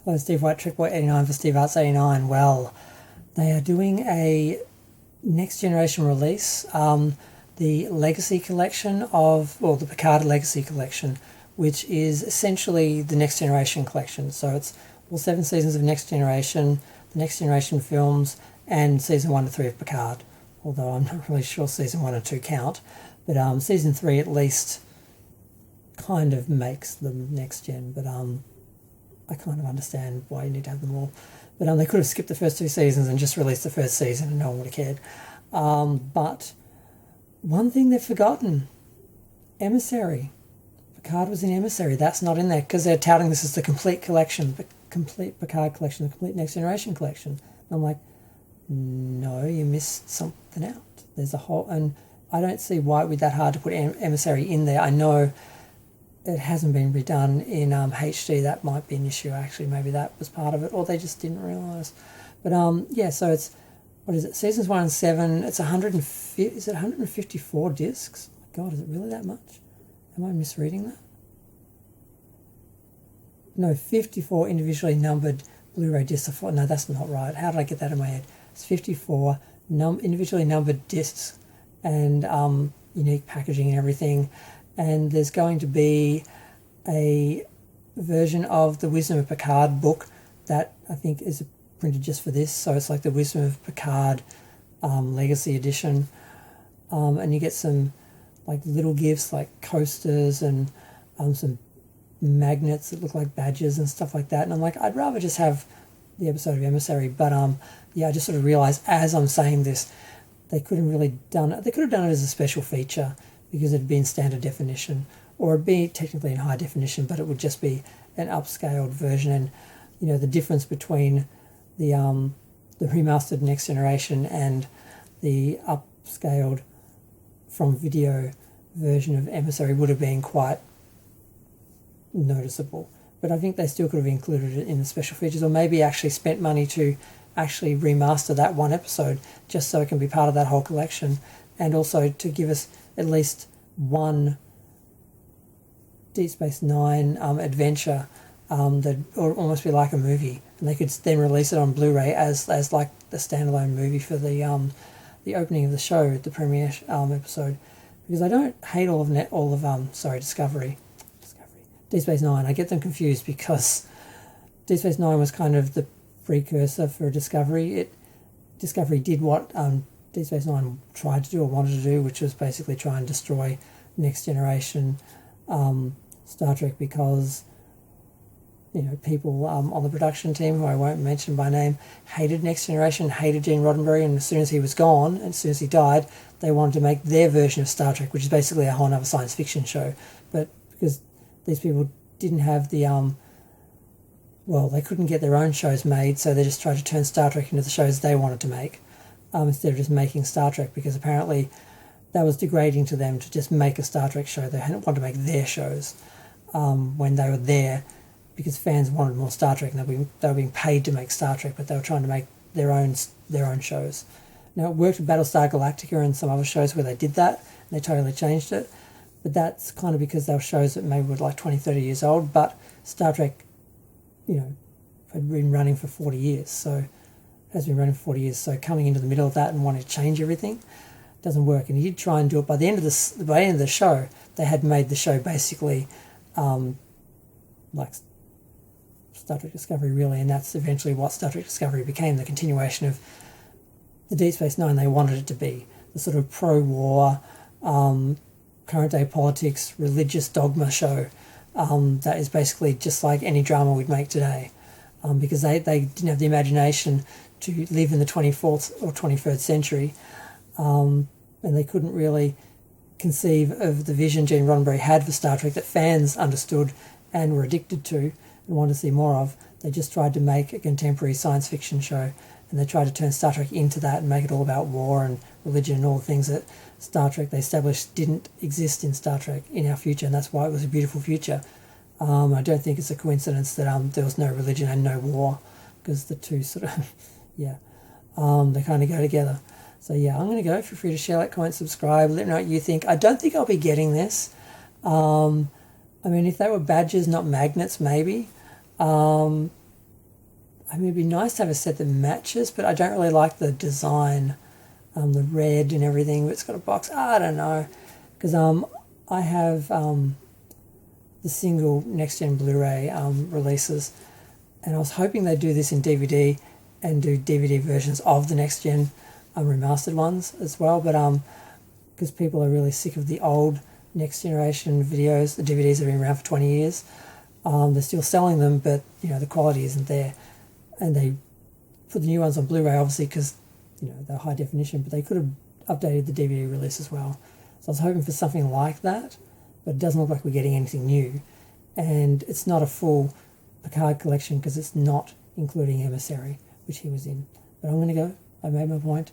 Hello, Steve White, Trickboy89 for Steve Arts 89. Well, they are doing a next generation release, the Legacy Collection the Picard Legacy Collection, which is essentially the Next Generation collection. So it's all 7 seasons of Next Generation, the Next Generation films, and season 1 to 3 of Picard. Although I'm not really sure season 1 and 2 count, but season 3 at least kind of makes them next gen. But I kind of understand why you need to have them all. But they could have skipped the first 2 seasons and just released the first season and no one would have cared. But one thing they've forgotten, Emissary. Picard was in Emissary. That's not in there because they're touting this as the complete collection, the complete Picard collection, the complete Next Generation collection. And I'm like, no, you missed something out. There's a whole, and I don't see why it would be that hard to put Emissary in there. I know it hasn't been redone in HD. That might be an issue, actually. Maybe that was part of it, or they just didn't realise. But yeah, so it's, what is it, seasons 1 and 7, it's 154 discs? Oh my God, is it really that much? Am I misreading that? No, 54 individually numbered Blu-ray discs. No, that's not right. How did I get that in my head? It's 54 individually numbered discs and unique packaging and everything. And there's going to be a version of the Wisdom of Picard book that I think is printed just for this. So it's like the Wisdom of Picard Legacy Edition. And you get some like little gifts like coasters and some magnets that look like badges and stuff like that. And I'm like, I'd rather just have the episode of Emissary. But yeah, I just sort of realised as I'm saying this, they couldn't really done it. They could have done it as a special feature, because it'd be in standard definition, or it'd be technically in high definition, but it would just be an upscaled version. And you know, the difference between the remastered Next Generation and the upscaled from video version of Emissary would have been quite noticeable. But I think they still could have included it in the special features, or maybe actually spent money to actually remaster that one episode just so it can be part of that whole collection, and also to give us at least one Deep Space Nine adventure that would almost be like a movie, and they could then release it on Blu-ray as like the standalone movie for the opening of the show, the premiere episode. Because I don't hate Discovery, Deep Space Nine. I get them confused because Deep Space Nine was kind of the precursor for Discovery. Discovery did what Deep Space Nine tried to do or wanted to do, which was basically try and destroy Next Generation Star Trek, because you know, people on the production team, who I won't mention by name, hated Next Generation, hated Gene Roddenberry, and as soon as he was gone, and as soon as he died, they wanted to make their version of Star Trek, which is basically a whole other science fiction show. But because these people didn't have the they couldn't get their own shows made, so they just tried to turn Star Trek into the shows they wanted to make. Instead of just making Star Trek, because apparently that was degrading to them to just make a Star Trek show. They didn't want to make their shows when they were there, because fans wanted more Star Trek, and they were being paid to make Star Trek, but they were trying to make their own shows. Now, it worked with Battlestar Galactica and some other shows where they did that, and they totally changed it, but that's kind of because they were shows that maybe were like 20, 30 years old, but Star Trek, you know, had been running for 40 years, so coming into the middle of that and wanting to change everything doesn't work. And he did try and do it. By the end of the show, they had made the show basically like Star Trek Discovery, really, and that's eventually what Star Trek Discovery became, the continuation of the Deep Space Nine they wanted it to be, the sort of pro-war, current day politics, religious dogma show that is basically just like any drama we'd make today, because they didn't have the imagination to live in the 24th or 21st century, and they couldn't really conceive of the vision Gene Roddenberry had for Star Trek that fans understood and were addicted to and wanted to see more of. They just tried to make a contemporary science fiction show, and they tried to turn Star Trek into that and make it all about war and religion and all the things that Star Trek they established didn't exist in Star Trek in our future, and that's why it was a beautiful future. I don't think it's a coincidence that there was no religion and no war, because the two sort of they kind of go together. So yeah, I'm going to go. Feel free to share, like, comment, subscribe. Let me know what you think. I don't think I'll be getting this. I mean, if they were badges, not magnets, maybe. I mean, it'd be nice to have a set that matches, but I don't really like the design, the red and everything. But it's got a box. I don't know, because I have the single next gen Blu-ray releases, and I was hoping they'd do this in DVD and do DVD versions of the next gen remastered ones as well. But because people are really sick of the old next generation videos, the DVDs have been around for 20 years. They're still selling them, but the quality isn't there. And they put the new ones on Blu-ray, obviously, because they're high definition, but they could have updated the DVD release as well. So I was hoping for something like that, but it doesn't look like we're getting anything new. And it's not a full Picard collection because it's not including Emissary, which he was in. But I'm going to go. I made my point.